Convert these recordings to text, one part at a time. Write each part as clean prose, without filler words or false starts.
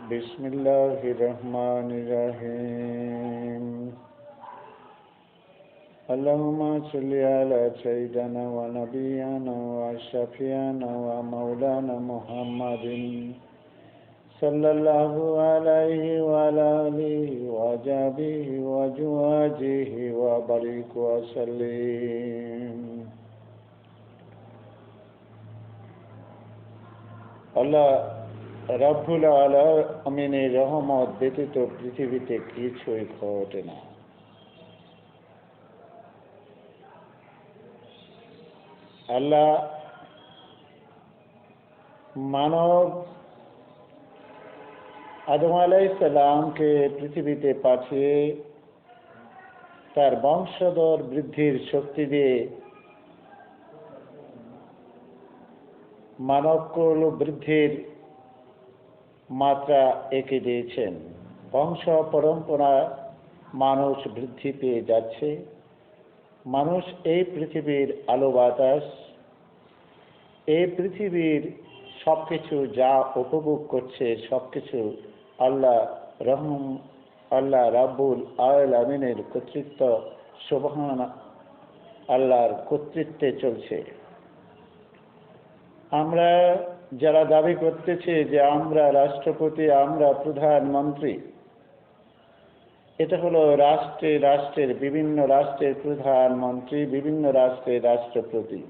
बिस्मिल्लाहिर्रहमानिर्रहीम। अल्लाहुम्मा सल्लि अला सय्यिदिना व नबिय्यिना व शफीअना व मौलाना मुहम्मदिन सल्लल्लाहु अलैहि व आलिहि व असहाबिहि व अज़वाजिहि व बारिक व सल्लिम। আল্লাহ রাব্বুল আলামিনের রহমত ব্যতীত পৃথিবীতে কিছুই ঘটে না। আল্লাহ মানব আদম আলাইহিস সালামকে পৃথিবীতে পাঠিয়ে তার বংশধর বৃদ্ধির শক্তি দিয়ে মানবকুল বৃদ্ধির মাত্রা এঁকে দিয়েছেন। বংশ পরম্পরা মানুষ বৃদ্ধি পেয়ে যাচ্ছে। মানুষ এই পৃথিবীর আলো বাতাস, এই পৃথিবীর সব কিছু যা উপভোগ করছে সব কিছু আল্লাহ রাব্বুল আলামিনের কর্তৃত্ব, সুবহান আল্লাহর কর্তৃত্বে চলছে। আমরা যারা দাবি করতেছি যে আমরা রাষ্ট্রপতি, আমরা প্রধানমন্ত্রী, এটা হলো রাষ্ট্রের বিভিন্ন রাষ্ট্রের প্রধানমন্ত্রী, বিভিন্ন রাষ্ট্রের রাষ্ট্রপতি,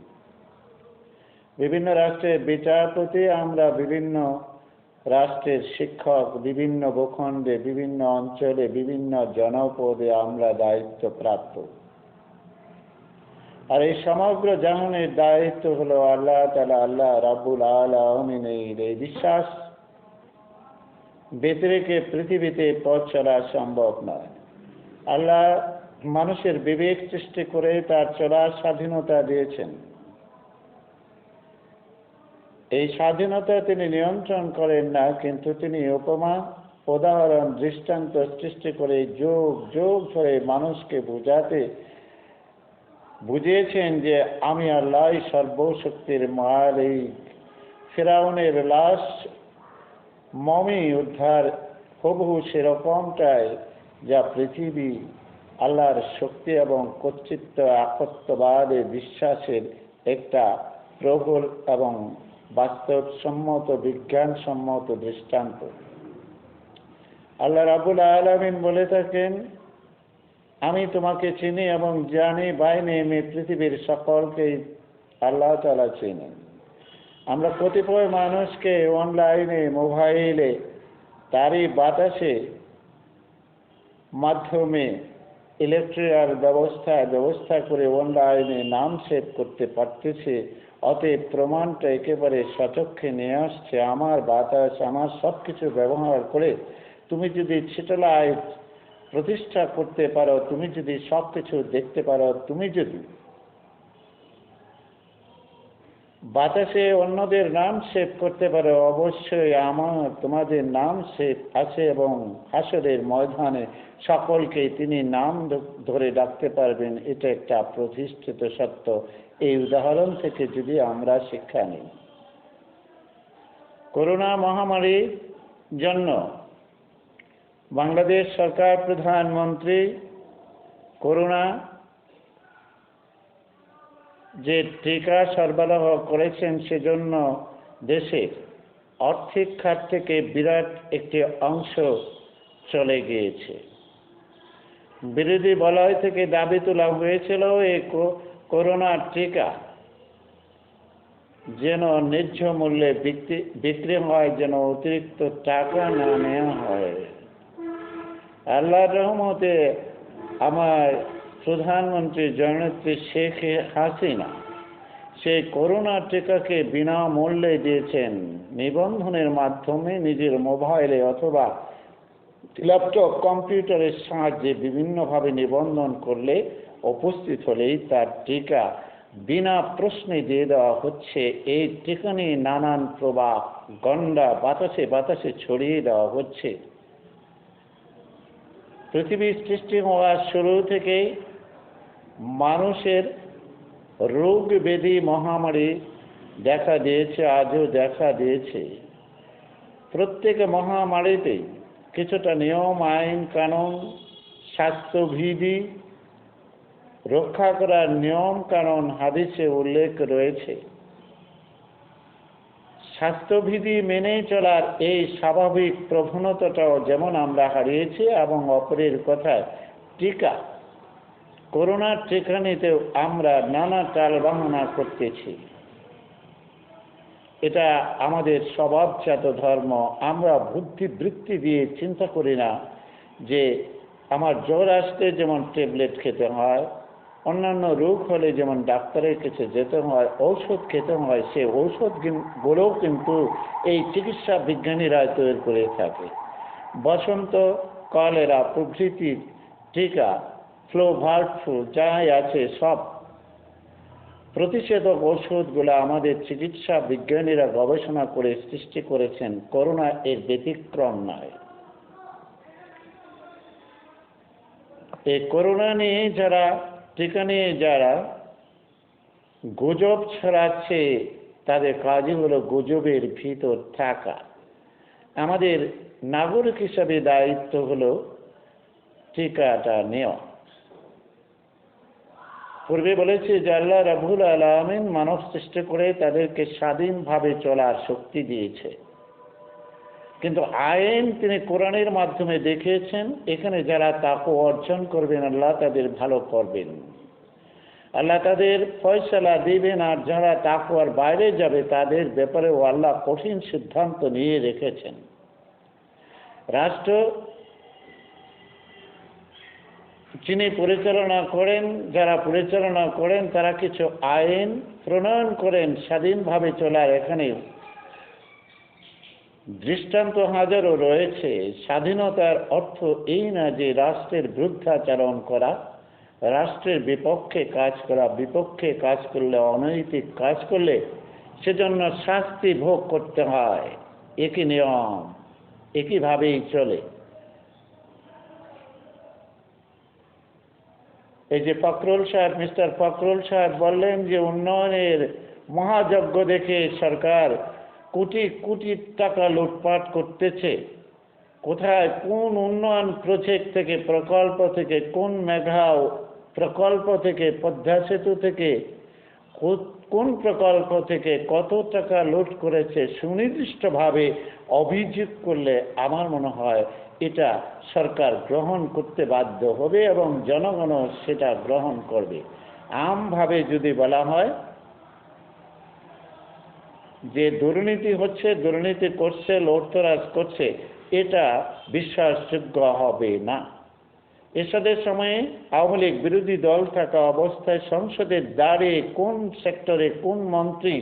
বিভিন্ন রাষ্ট্রের বিচারপতি, আমরা বিভিন্ন রাষ্ট্রের শিক্ষক, বিভিন্ন ভূখণ্ডে, বিভিন্ন অঞ্চলে, বিভিন্ন জনপদে আমরা দায়িত্বপ্রাপ্ত। আর এই সমগ্র জাহানের দায়িত্ব হলো আল্লাহ তাআলা, আল্লাহ রাব্বুল আলামিনের। এই বিশ্বাস ব্যতিরেকে পৃথিবীতে পথ চলা সম্ভব নয়। আল্লাহ মানুষের বিবেক সৃষ্টি করে তার চলার স্বাধীনতা দিয়েছেন। এই স্বাধীনতা তিনি নিয়ন্ত্রণ করেন না, কিন্তু তিনি উপমা, উদাহরণ, দৃষ্টান্ত সৃষ্টি করে যুগ যুগ ধরে মানুষকে বুঝিয়েছেন যে আমি আল্লাহ সর্বশক্তির মালিক। ফিরআউনের লাশ মমি উদ্ধার হুবহু সেরকমটাই, যা পৃথিবী আল্লাহর শক্তি এবং কর্তৃত্ব, একত্ববাদে বিশ্বাসের একটা প্রবল এবং বাস্তবসম্মত, বিজ্ঞানসম্মত দৃষ্টান্ত। আল্লাহ রাব্বুল আলামিন বলে থাকেন, আমি তোমাকে চিনি এবং জানি, বাইনে আমি পৃথিবীর সকলকেই আল্লাহ তাআলা চিনেন। আমরা কতিপয় মানুষকে অনলাইনে, মোবাইলে, তারই বাতাসে মাধ্যমে ইলেকট্রিক ব্যবস্থা করে অনলাইনে নাম সেভ করতে পারতেছে। অতএব প্রমাণটা একেবারে সচক্ষে নিয়ে আসছে। আমার বাতাস, আমার সব কিছু ব্যবহার করে তুমি যদি স্যাটেলাইট প্রতিষ্ঠা করতে পারো, তুমি যদি সব কিছু দেখতে পারো, তুমি যদি বাতাসে অন্যদের নাম সেভ করতে পারো, অবশ্যই তোমাদের নাম সেভ আছে এবং হাসরের ময়দানে সকলকেই তিনি নাম ধরে ডাকতে পারবেন। এটা একটা প্রতিষ্ঠিত সত্য। এই উদাহরণ থেকে যদি আমরা শিক্ষা নিই, করোনা মহামারীর জন্য বাংলাদেশ সরকার প্রধানমন্ত্রী করোনা যে টিকা সরবরাহ করেছেন, সেজন্য দেশের আর্থিক খাত থেকে বিরাট একটি অংশ চলে গিয়েছে। বিরোধী বলয় থেকে দাবি তোলা হয়েছিল এই করোনার টিকা যেন ন্যায্য মূল্যে বিক্রি হয়, যেন অতিরিক্ত টাকা না নেওয়া হয়। আল্লাহর রহমতে আমার প্রধানমন্ত্রী জননেত্রী শেখ হাসিনা সেই করোনা টিকাকে বিনামূল্যে দিয়েছেন। নিবন্ধনের মাধ্যমে নিজের মোবাইলে অথবা ল্যাপটপ, কম্পিউটারের সাহায্যে বিভিন্নভাবে নিবন্ধন করলে, উপস্থিত হলেই তার টিকা বিনা প্রশ্নে দিয়ে দেওয়া হচ্ছে। এই টিকা নিয়ে নানান প্রবাহ গন্ডা বাতাসে ছড়িয়ে দেওয়া হচ্ছে। পৃথিবীর সৃষ্টি হওয়ার শুরু থেকেই মানুষের রোগ ব্যাধি মহামারী দেখা দিয়েছে, আজও দেখা দিয়েছে। প্রত্যেক মহামারীতে কিছুটা নিয়ম আইন কানুন স্বাস্থ্যবিধি রক্ষা করার নিয়ম কানুন হাদিসে উল্লেখ রয়েছে। স্বাস্থ্যবিধি মেনে চলার এই স্বাভাবিক প্রবণতাটাও যেমন আমরা হারিয়েছি, এবং অপরের কথায় টিকা, করোনার টিকা নিতেও আমরা নানা টালবাহানা করতেছি। এটা আমাদের স্বভাবজাত ধর্ম। আমরা বুদ্ধিবৃত্তি দিয়ে চিন্তা করি না যে আমার জ্বর আসতে যেমন ট্যাবলেট খেতে হয়, অন্যান্য রোগ হলে যেমন ডাক্তারের কাছে যেতে হয়, ঔষধ খেতে হয়, সে ঔষধগুলোও কিন্তু এই চিকিৎসা বিজ্ঞানীরা তৈরি করে থাকে। বসন্ত, কলেরা প্রভৃতির টিকা, ফ্লু, বার্ড ফ্লু যাই আছে সব প্রতিষেধক ঔষধগুলো আমাদের চিকিৎসা বিজ্ঞানীরা গবেষণা করে সৃষ্টি করেছেন। করোনা এর ব্যতিক্রম নয়। এই করোনা নিয়ে যারা, টিকা নিয়ে যারা গুজব ছড়াচ্ছে, তাদের কাজই হলো গুজবের ভিতর থাকা। আমাদের নাগরিক হিসাবে দায়িত্ব হলো টিকাটা নেওয়া। পূর্বে বলেছি যে আল্লাহ রাব্বুল আলামিন মানব সৃষ্টি করে তাদেরকে স্বাধীনভাবে চলার শক্তি দিয়েছে, কিন্তু আইন তিনি কোরআনের মাধ্যমে দেখিয়েছেন। এখানে যারা তাকওয়া অর্জন করবেন আল্লাহ তাদের ভালো করবেন, আল্লাহ তাদের ফয়সালা দিবেন। আর যারা তাকওয়ার বাইরে যাবে তাদের ব্যাপারেও আল্লাহ কঠিন সিদ্ধান্ত নিয়ে রেখেছেন। রাষ্ট্র যিনি পরিচালনা করেন, যারা পরিচালনা করেন তারা কিছু আইন প্রণয়ন করেন স্বাধীনভাবে চলার। এখানে দৃষ্টান্ত হাজারও রয়েছে। স্বাধীনতার অর্থ এই না যে রাষ্ট্রের বিরুদ্ধাচরণ করা, রাষ্ট্রের বিপক্ষে কাজ করা। বিপক্ষে কাজ করলে, অনৈতিক কাজ করলে সেজন্য শাস্তি ভোগ করতে হয়। একই নিয়ম, একইভাবেই চলে। এই যে মিস্টার ফখরুল সাহেব বললেন যে উন্নয়নের মহাযজ্ঞ দেখে সরকার কোটি কোটি টাকা লুটপাট করতেছে। কোথায় কোন উন্নয়ন প্রজেক্ট থেকে, প্রকল্প থেকে, কোন মেঘা প্রকল্প থেকে, পদ্মা সেতু থেকে, কোন প্রকল্প থেকে কত টাকা লুট করেছে সুনির্দিষ্টভাবে অভিযোগ করলে আমার মনে হয় এটা সরকার গ্রহণ করতে বাধ্য হবে এবং জনগণও সেটা গ্রহণ করবে। আমভাবে যদি বলা হয় যে দুর্নীতি হচ্ছে, দুর্নীতি করছে, লুটতরাজ করছে, এটা বিশ্বাসযোগ্য হবে না। এরশাদের সময়ে আওয়ামী লীগ বিরোধী দল থাকা অবস্থায় সংসদে দাঁড়িয়ে কোন সেক্টরে কোন মন্ত্রী,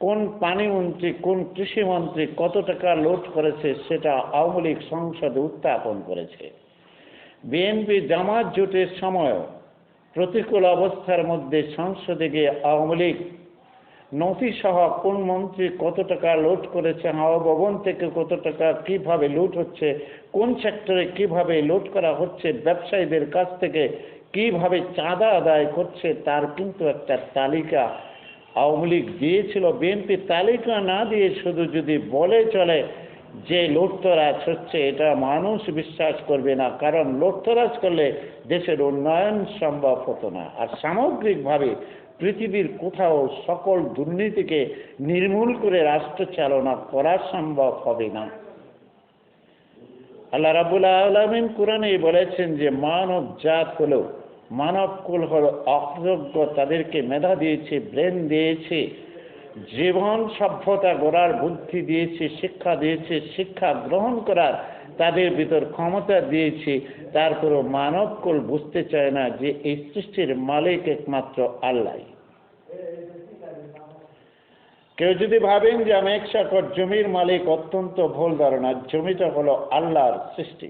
কোন পানি মন্ত্রী, কোন কৃষিমন্ত্রী কত টাকা লুট করেছে সেটা আওয়ামী লীগ সংসদে উত্থাপন করেছে। বিএনপি জামাত জোটের সময় প্রতিকূল অবস্থার মধ্যে সংসদে গিয়ে আওয়ামী লীগ নথি সহ কোন মন্ত্রী কত টাকা লুট করেছে, হাওয়া ভবন থেকে কত টাকা কিভাবে লুট হচ্ছে, কোন সেক্টরে কিভাবে লুট করা হচ্ছে, ব্যবসায়ীদের কাছ থেকে কিভাবে চাঁদা আদায় করছে, তার কিন্তু একটা তালিকা আওয়ামী লীগ দিয়েছিল। বিএনপি তালিকা না দিয়ে শুধু যদি বলে চলে যে লুটতরাজ হচ্ছে, এটা মানুষ বিশ্বাস করবে না। কারণ লুটতরাজ করলে দেশের উন্নয়ন সম্ভব হতো না। আর সামগ্রিকভাবে পৃথিবীর কোথাও সকল দুর্নীতিকে নির্মূল করে রাষ্ট্র চালনা করা সম্ভব হবে না। আল্লাহ রাব্বুল আলামিন কোরআনে বলেছেন যে মানব জাত হলো, মানবকুল হলো অযোগ্য। তাদেরকে মেধা দিয়েছে, ব্রেন দিয়েছে, জীবন সভ্যতা গড়ার বুদ্ধি দিয়েছে, শিক্ষা দিয়েছে, শিক্ষা গ্রহণ করার তাদের ভিতর ক্ষমতা দিয়েছে। তারপরও মানবকুল বুঝতে চায় না যে এই সৃষ্টির মালিক একমাত্র আল্লাহ। কেউ যদি ভাবেন যে আমি 1 একর জমির মালিক, অত্যন্ত ভুল ধারণা। জমিটা হলো আল্লাহর সৃষ্টি,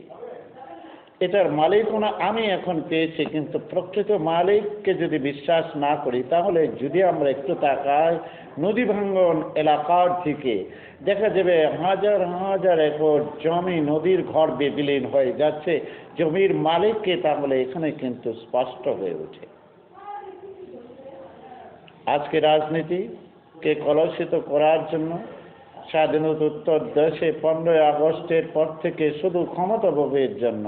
এটার মালিকানা আমি এখন পেয়েছি। কিন্তু প্রকৃত মালিককে যদি বিশ্বাস না করি, তাহলে যদি আমরা একটু তাকাই নদী ভাঙ্গন এলাকার দিকে, দেখা যাবে হাজার হাজার একর জমি নদীর গর্ভে বিলীন হয়ে যাচ্ছে। জমির মালিককে তাহলে এখানে কিন্তু স্পষ্ট হয়ে ওঠে। আজকে রাজনীতিকে কলুষিত করার জন্য স্বাধীনোত্তর দেশে 15 আগস্টের পর থেকে শুধু ক্ষমতা ভোগের জন্য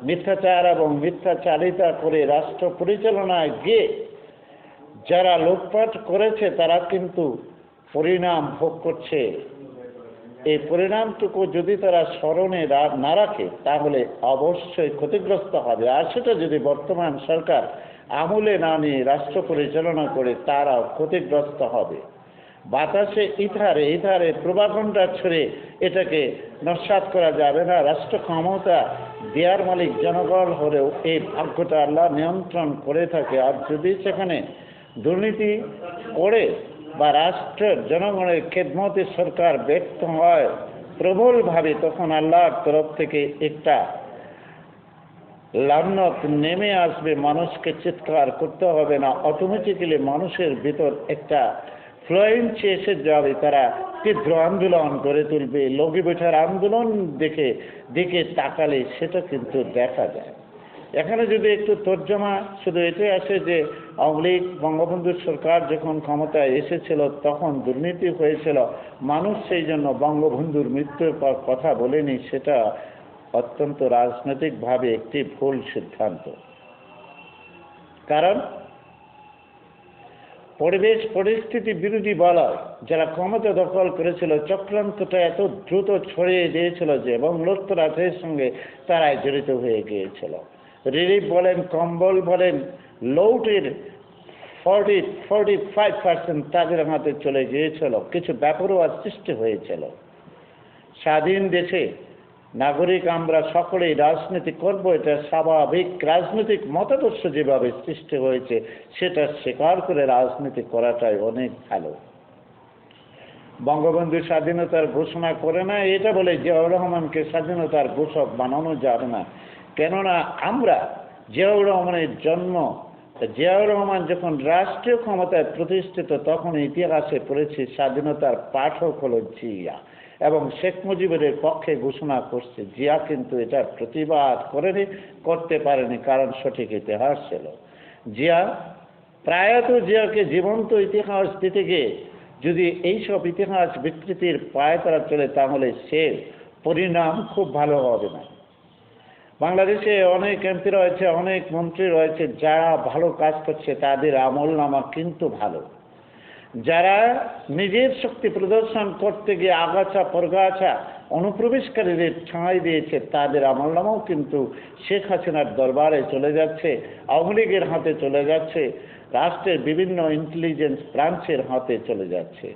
মিথ্যাচার এবং মিথ্যাচারিতা করে রাষ্ট্র পরিচালনায় গিয়ে যারা লুটপাট করেছে তারা কিন্তু পরিণাম ভোগ করছে। এই পরিণামটুকু যদি তারা স্মরণে না রাখে তাহলে অবশ্যই ক্ষতিগ্রস্ত হবে। আর সেটা যদি বর্তমান সরকার আমলে না নিয়ে রাষ্ট্র পরিচালনা করে তারাও ক্ষতিগ্রস্ত হবে। বাতাসে ইথারে প্রভাকাণ্ডা ছড়ে এটাকে নস্যাৎ করা যাবে না। রাষ্ট্র ক্ষমতা দেয়ার মালিক জনগণ হলেও এই ভাগ্যটা আল্লাহ নিয়ন্ত্রণ করে থাকে। আর যদি সেখানে দুর্নীতি করে বা রাষ্ট্রের জনগণের খেদমতে সরকার ব্যর্থ হয় প্রবলভাবে, তখন আল্লাহর তরফ থেকে একটা লানত নেমে আসবে। মানুষকে চিৎকার করতে হবে না, অটোমেটিক্যালি মানুষের ভিতর একটা ফ্লুয়েন্সি এসে যাবে। তারা তীব্র আন্দোলন করে তুলবে। লগি বৈঠার আন্দোলন দিকে তাকালে সেটা কিন্তু দেখা যায়। এখানে যদি একটু তর্জমা শুধু এটাই আসে যে আওয়ামী লীগ বঙ্গবন্ধু সরকার যখন ক্ষমতায় এসেছিল তখন দুর্নীতি হয়েছিল, মানুষ সেই জন্য বঙ্গবন্ধুর মৃত্যুর পর কথা বলেনি, সেটা অত্যন্ত রাজনৈতিকভাবে একটি ভুল সিদ্ধান্ত। কারণ পরিবেশ পরিস্থিতি বিরোধী বলয় যারা ক্ষমতা দখল করেছিল চক্রান্তটা এত দ্রুত ছড়িয়ে দিয়েছিল যে এবং লুটতরাজের সঙ্গে তারাই জড়িত হয়ে গিয়েছিল। রিলিফ বলেন, কম্বল বলেন, লৌটের 45% তাদের হাতে চলে গিয়েছিল। কিছু বেপরোয়া সৃষ্টি হয়েছিল। স্বাধীন দেশে নাগরিক আমরা সকলেই রাজনীতি করব, এটা স্বাভাবিক। রাজনৈতিক মতাদর্শ যেভাবে সৃষ্টি হয়েছে সেটা স্বীকার করে রাজনীতি করাটাই অনেক ভালো। বঙ্গবন্ধু স্বাধীনতার ঘোষণা করে না এটা বলে জিয়াউর রহমানকে স্বাধীনতার ঘোষক বানানো যাবে না। কেননা আমরা জিয়াউর রহমানের জন্ম, জিয়াউর রহমান যখন রাষ্ট্রীয় ক্ষমতায় প্রতিষ্ঠিত তখন ইতিহাসে পড়েছি স্বাধীনতার পাঠক হলো জিয়া এবং শেখ মুজিবের পক্ষে ঘোষণা করছে। জিয়া কিন্তু এটার প্রতিবাদ করতে পারেনি, কারণ সঠিক ইতিহাস ছিল। জিয়াকে জীবন্ত ইতিহাস দিতে গিয়ে যদি এইসব ইতিহাস বিকৃতির পায়ে তারা চলে তাহলে সে পরিণাম খুব ভালো হবে না। বাংলাদেশে অনেক এমপি রয়েছে, অনেক মন্ত্রী রয়েছে যারা ভালো কাজ করছে, তাদের আমলনামা কিন্তু ভালো। যারা নিজের শক্তি প্রদর্শন করতে গিয়ে আগাছা পরগাছা অনুপ্রবেশকারীদের ঠাঁই দিয়েছে তাদের আমলনামাও কিন্তু শেখ হাসিনার দরবারে চলে যাচ্ছে, আওয়ামী লীগের হাতে চলে যাচ্ছে, রাষ্ট্রের বিভিন্ন ইন্টেলিজেন্স ব্রাঞ্চের হাতে চলে যাচ্ছে।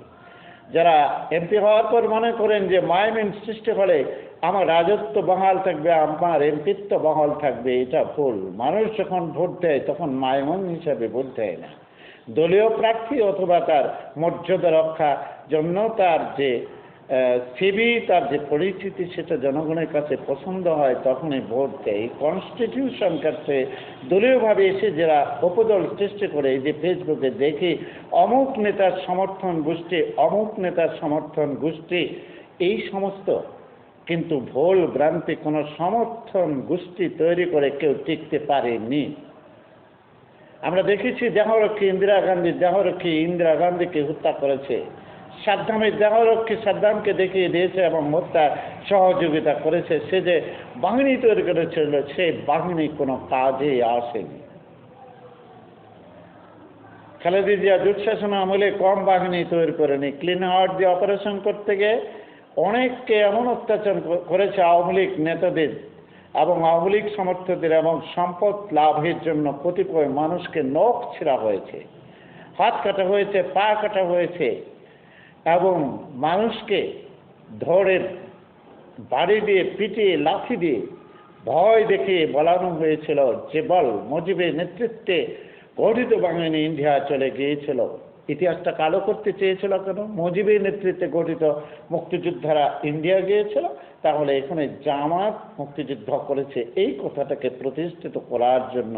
যারা এমপি হওয়ার পর মনে করেন যে মাইমিন সৃষ্টি হলে আমার রাজত্ব বহাল থাকবে, আমার এমপিত্ব বহাল থাকবে, এটা ভুল। মানুষ যখন ভোট দেয় তখন মাইমন হিসাবে ভোট দেয় না। দলীয় প্রার্থী অথবা তার মর্যাদা রক্ষার জন্য তার যে সিবি, তার যে পরিচিতি সেটা জনগণের কাছে পছন্দ হয় তখনই ভোট দেয়। কনস্টিটিউশন কাছে দলীয়ভাবে এসে যারা উপদল সৃষ্টি করে, এই যে ফেসবুকে দেখি অমুক নেতার সমর্থন গোষ্ঠী, এই সমস্ত কিন্তু ভুল ভ্রান্তি। কোনো সমর্থন গোষ্ঠী তৈরি করে কেউ টিকতে পারেনি। আমরা দেখেছি দেহরক্ষী ইন্দিরা গান্ধীকে হত্যা করেছে, সাদ্দামের দেহরক্ষী সাদ্দামকে দেখিয়ে দিয়েছে এবং হত্যার সহযোগিতা করেছে। সে যে বাহিনী তৈরি করেছিল সেই বাহিনী কোনো কাজে আসেনি। খালেদা জিয়া দুঃশাসন আমলে কম বাহিনী তৈরি করেনি। ক্লিন হার্ট দিয়ে অপারেশন করতে গিয়ে অনেককে এমন অত্যাচার করেছে আওয়ামী লীগ নেতাদের এবং আওয়ামী লীগ সমর্থকদের, এবং সম্পদ লাভের জন্য কতিপয় মানুষকে নখ ছিঁড়া হয়েছে, হাত কাটা হয়েছে, পা কাটা হয়েছে এবং মানুষকে ধরে বাড়ি দিয়ে পিটিয়ে লাঠি দিয়ে ভয় দেখিয়ে বলানো হয়েছিল যে বল মুজিবের নেতৃত্বে গঠিত বাহিনী ইন্ডিয়া চলে গিয়েছিল। ইতিহাসটা কালো করতে চেয়েছিল কেন? মুজিবের নেতৃত্বে গঠিত মুক্তিযোদ্ধারা ইন্ডিয়া গিয়েছিল, তাহলে এখানে জামাত মুক্তিযুদ্ধ করেছে এই কথাটাকে প্রতিষ্ঠিত করার জন্য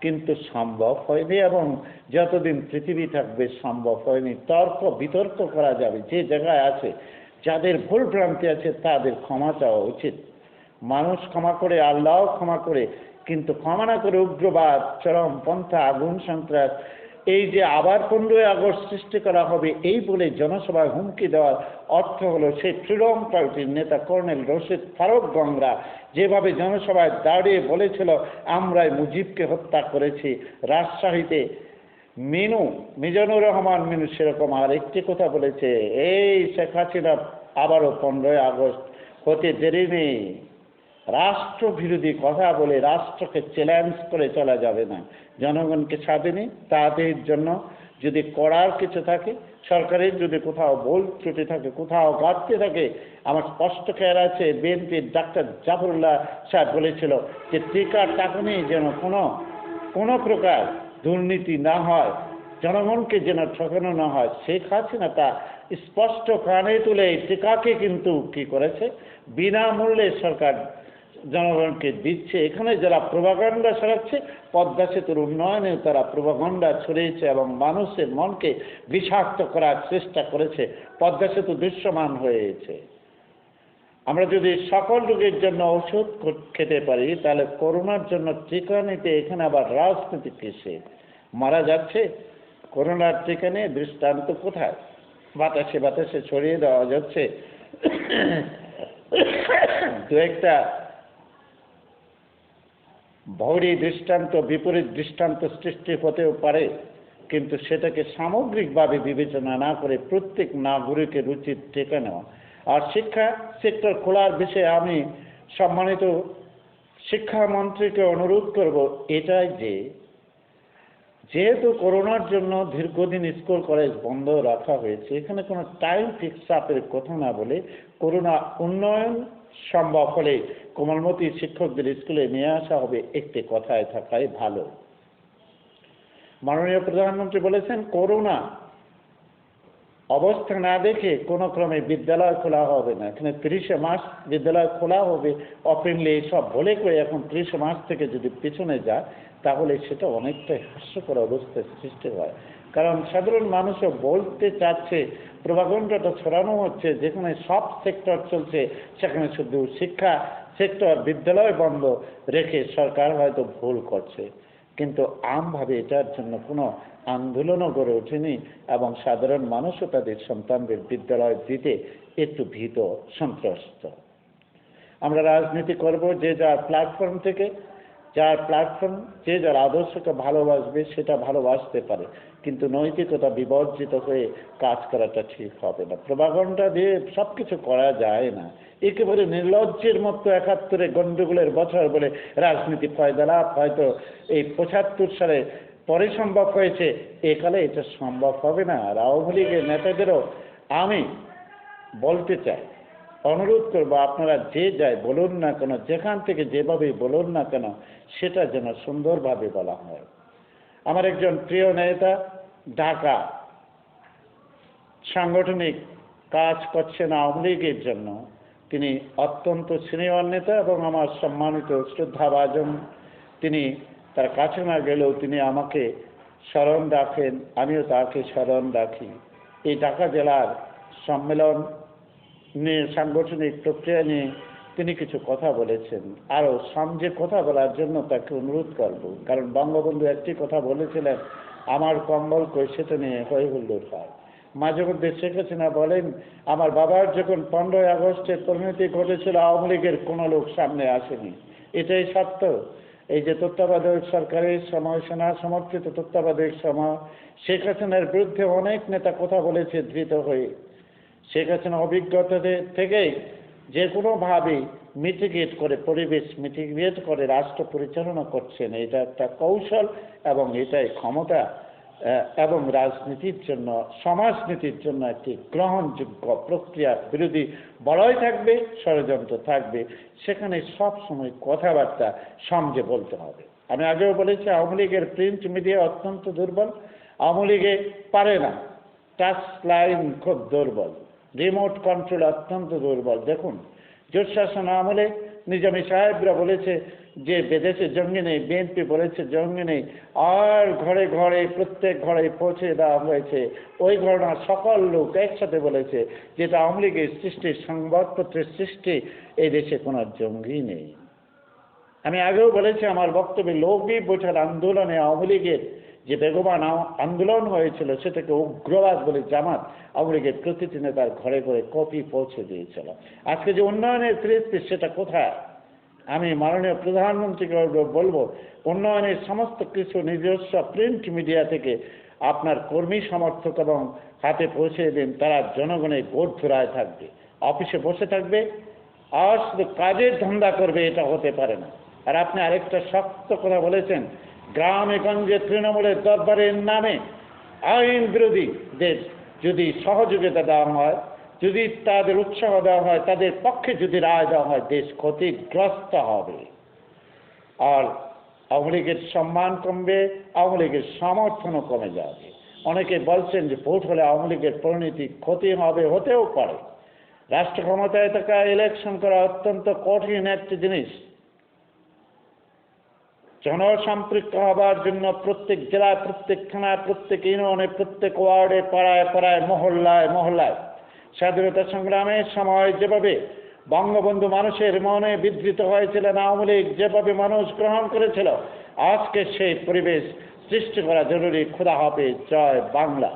কিন্তু সম্ভব হয়নি এবং যতদিন পৃথিবী থাকবে সম্ভব হয়নি। তর্ক বিতর্ক করা যাবে, যে জায়গায় আছে যাদের ভুল ভ্রান্তি আছে তাদের ক্ষমা চাওয়া উচিত। মানুষ ক্ষমা করে, আল্লাহ ক্ষমা করে, কিন্তু ক্ষমা না করে উগ্রবাদ, চরমপন্থা, আগুন সন্ত্রাস এই যে আবার 15ই আগস্ট সৃষ্টি করা হবে এই বলে জনসভায় হুমকি দেওয়ার অর্থ হলো সেই ফ্রিডম পার্টির নেতা কর্নেল রশিদ ফারুক গংরা যেভাবে জনসভায় দাঁড়িয়ে বলেছিল আমরাই মুজিবকে হত্যা করেছি। রাজশাহীতে মিজানুর রহমান মিনু সেরকম আর একটি কথা বলেছে, এই শেখ হাসিনা আবারও 15ই আগস্ট হতে দেরি নেই। রাষ্ট্রবিরোধী কথা বলে রাষ্ট্রকে চ্যালেঞ্জ করে চলা যাবে না। জনগণকে স্বাধীনী তাদের জন্য যদি করার কিছু থাকে, সরকারের যদি কোথাও ভুল ত্রুটি থাকে, কোথাও ঘাটতি থাকে, আমার স্পষ্ট খেয়াল আছে বিএনপির ডাক্তার জাফরুল্লাহ সাহেব বলেছিল যে টিকার টাকা নিয়ে যেন কোনো প্রকার দুর্নীতি না হয়, জনগণকে যেন ঠকানো না হয়। শেখ হাসিনা তা স্পষ্ট কানে তুলে টিকাকে কিন্তু কি করেছে, বিনামূল্যে সরকার জনগণকে দিচ্ছে। এখানে যারা প্রোপাগান্ডা ছড়াচ্ছে, পদ্মা সেতুর উন্নয়নে তারা প্রোপাগান্ডা ছড়িয়েছে এবং মানুষের মনকে বিষাক্ত করার চেষ্টা করেছে। পদ্মা সেতু দৃশ্যমান হয়েছে। আমরা যদি সকল রোগের জন্য ওষুধ খেতে পারি তাহলে করোনার জন্য টিকা নিতে এখানে আবার রাজনীতি কিসে? মারা যাচ্ছে করোনার টিকা নিয়ে, দৃষ্টান্ত কোথায়? বাতাসে বাতাসে ছড়িয়ে দেওয়া যাচ্ছে। দু একটা ভৌরি দৃষ্টান্ত বিপরীত দৃষ্টান্ত সৃষ্টি হতেও পারে, কিন্তু সেটাকে সামগ্রিকভাবে বিবেচনা না করে প্রত্যেক নাগরিকের উচিত টিকা নেওয়া। আর শিক্ষা সেক্টর খোলার বিষয়ে আমি সম্মানিত শিক্ষামন্ত্রীকে অনুরোধ করব এটাই যে যেহেতু করোনার জন্য দীর্ঘদিন স্কুল কলেজ বন্ধ রাখা হয়েছে, এখানে কোনো টাইম ফিক্স আপের কথা না বলে করোনা উন্নয়ন সম্ভব হলে কোমলমতি শিক্ষকদের স্কুলে নিয়ে আসা হবে, একটি কথায় থাকাই ভালো। মাননীয় প্রধানমন্ত্রী বলেছেন করোনা অবস্থা না দেখে কোনো ক্রমে বিদ্যালয় খোলা হবে না। এখানে 30শে মার্চ বিদ্যালয় খোলা হবে ওপেনলি এসব বলে করে এখন 30শে মার্চ থেকে যদি পিছনে যায় তাহলে সেটা অনেকটাই হাস্যকর অবস্থার সৃষ্টি হয়। কারণ সাধারণ মানুষও বলতে চাচ্ছে, প্রোপাগান্ডাটা ছড়ানো হচ্ছে, যেখানে সব সেক্টর চলছে সেখানে শুধু শিক্ষা সেক্টর বিদ্যালয় বন্ধ রেখে সরকার হয়তো ভুল করছে। কিন্তু আমভাবে এটার জন্য কোনো আন্দোলনও গড়ে ওঠেনি এবং সাধারণ মানুষও তাদের সন্তানদের বিদ্যালয় দিতে একটু ভীত সন্ত্রস্ত। আমরা রাজনীতি করব যে যার প্ল্যাটফর্ম থেকে, যার প্ল্যাটফর্ম যে যার আদর্শকে ভালোবাসবে সেটা ভালোবাসতে পারে, কিন্তু নৈতিকতা বিবর্জিত হয়ে কাজ করাটা ঠিক হবে না। প্রোপাগান্ডা দিয়ে সব কিছু করা যায় না। একেবারে নির্লজ্জের মতো 71-এ গন্ডগোলের বছর বলে রাজনীতি ফয়দালাভ হয়তো এই 75 সালে পরে সম্ভব হয়েছে, একালে এটা সম্ভব হবে না। আর আওয়ামী লীগের নেতাদেরও আমি বলতে চাই, অনুরোধ করবো আপনারা যে যাই বলুন না কেন, যেখান থেকে যেভাবেই বলুন না কেন, সেটা যেন সুন্দরভাবে বলা হয়। আমার একজন প্রিয় নেতা ঢাকা সাংগঠনিক কাজ করছেন আওয়ামী লীগের জন্য, তিনি অত্যন্ত সিনিয়র নেতা এবং আমার সম্মানিত শ্রদ্ধাভাজন। তিনি তার কাছে না গেলেও তিনি আমাকে স্মরণ রাখেন, আমিও তাকে স্মরণ রাখি। এই ঢাকা জেলার সম্মেলন নিয়ে, সাংগঠনিক প্রক্রিয়া নিয়ে তিনি কিছু কথা বলেছেন। আরও সামনে কথা বলার জন্য তাকে অনুরোধ করব, কারণ বঙ্গবন্ধু একটি কথা বলেছিলেন, আমার কম্বল কই সেটা নিয়ে হই হুল্লোড় হয়। মাঝে মধ্যে শেখ হাসিনা বলেন, আমার বাবার যখন 15ই আগস্টের পরিণতি ঘটেছিল আওয়ামী লীগের কোনো লোক সামনে আসেনি। এটাই সত্য। এই যে তত্ত্বাবধায়ক সরকারের সময়, সেনা সমর্থিত তত্ত্বাবধায়ক সময় শেখ হাসিনার বিরুদ্ধে অনেক নেতা কথা বলেছে ধৃত হয়ে। শেখ হাসিনা অভিজ্ঞতা থেকেই যে কোনোভাবে মিটিগেট করে, পরিবেশ মিটিগেট করে রাষ্ট্র পরিচালনা করছেন। এটা একটা কৌশল এবং এটাই ক্ষমতা এবং রাজনীতির জন্য, সমাজনীতির জন্য একটি গ্রহণযোগ্য প্রক্রিয়া। বিরোধী বড়ই থাকবে, ষড়যন্ত্র থাকবে, সেখানে সব সময় কথাবার্তা সমঝে বলতে হবে। আমি আগেও বলেছি আওয়ামী লীগের প্রিন্ট মিডিয়া অত্যন্ত দুর্বল। আওয়ামী লীগে পারে না, টাচ লাইন খুব দুর্বল, রিমোট কন্ট্রোল অত্যন্ত দুর্বল। দেখুন জোট শাসন আমলে নিজামী সাহেবরা বলেছে যে বিদেশে জঙ্গি নেই, বিএনপি বলেছে জঙ্গি নেই, আর ঘরে ঘরে প্রত্যেক ঘরে পৌঁছে দেওয়া হয়েছে। ওই ঘটনার সকল লোক একসাথে বলেছে যেটা আওয়ামী লীগের সৃষ্টি, সংবাদপত্রের সৃষ্টি, এই দেশে কোনো জঙ্গি নেই। আমি আগেও বলেছি আমার বক্তব্যে, লৌকিক বোঝার আন্দোলনে আওয়ামী লীগের যে বেগবান আন্দোলন হয়েছিল সেটাকে উগ্রবাদ বলে জামাত আওয়ামী লীগের প্রতিটি নেতার ঘরে ঘরে কপি পৌঁছে দিয়েছিল। আজকে যে উন্নয়নের ফিরিস্তি সেটা কোথায়? আমি মাননীয় প্রধানমন্ত্রীকে বলবো, উন্নয়নের সমস্ত কিছু নিজস্ব প্রিন্ট মিডিয়া থেকে আপনার কর্মী সমর্থক এবং হাতে পৌঁছে দিন, তারা জনগণের গোড়ধরায় থাকবে, অফিসে বসে থাকবে আর শুধু কাজের ধান্দা করবে, এটা হতে পারে না। আর আপনি আরেকটা শক্ত কথা বলেছেন, গ্রামে গঞ্জে তৃণমূলের দরবারের নামে আইন বিরোধীদের যদি সহযোগিতা দেওয়া হয়, যদি তাদের উৎসাহ দেওয়া হয়, তাদের পক্ষে যদি রায় দেওয়া হয়, দেশ ক্ষতিগ্রস্ত হবে। আর আওয়ামী লীগের সম্মান কমবে, আওয়ামী লীগের সমর্থনও কমে যাবে। অনেকে বলছেন যে ভোট হলে আওয়ামী লীগের পরিণতি ক্ষতি হবে, হতেও পারে। রাষ্ট্র ক্ষমতায় থাকা ইলেকশন করা অত্যন্ত কঠিন একটি জিনিস। জনসম্পৃক্ত হবার জন্য প্রত্যেক জেলায়, প্রত্যেক থানায়, প্রত্যেক ইউনিয়নে, প্রত্যেক ওয়ার্ডে, পাড়ায় পাড়ায়, মহল্লায় মহল্লায় স্বাধীনতা সংগ্রামের সময় যেভাবে বঙ্গবন্ধু মানুষের মনে বিধৃত হয়েছিলেন, আওয়ামী লীগ যেভাবে মানুষ গ্রহণ করেছিল, আজকে সেই পরিবেশ সৃষ্টি করা জরুরি। খোদা হাফেজ, জয় বাংলা।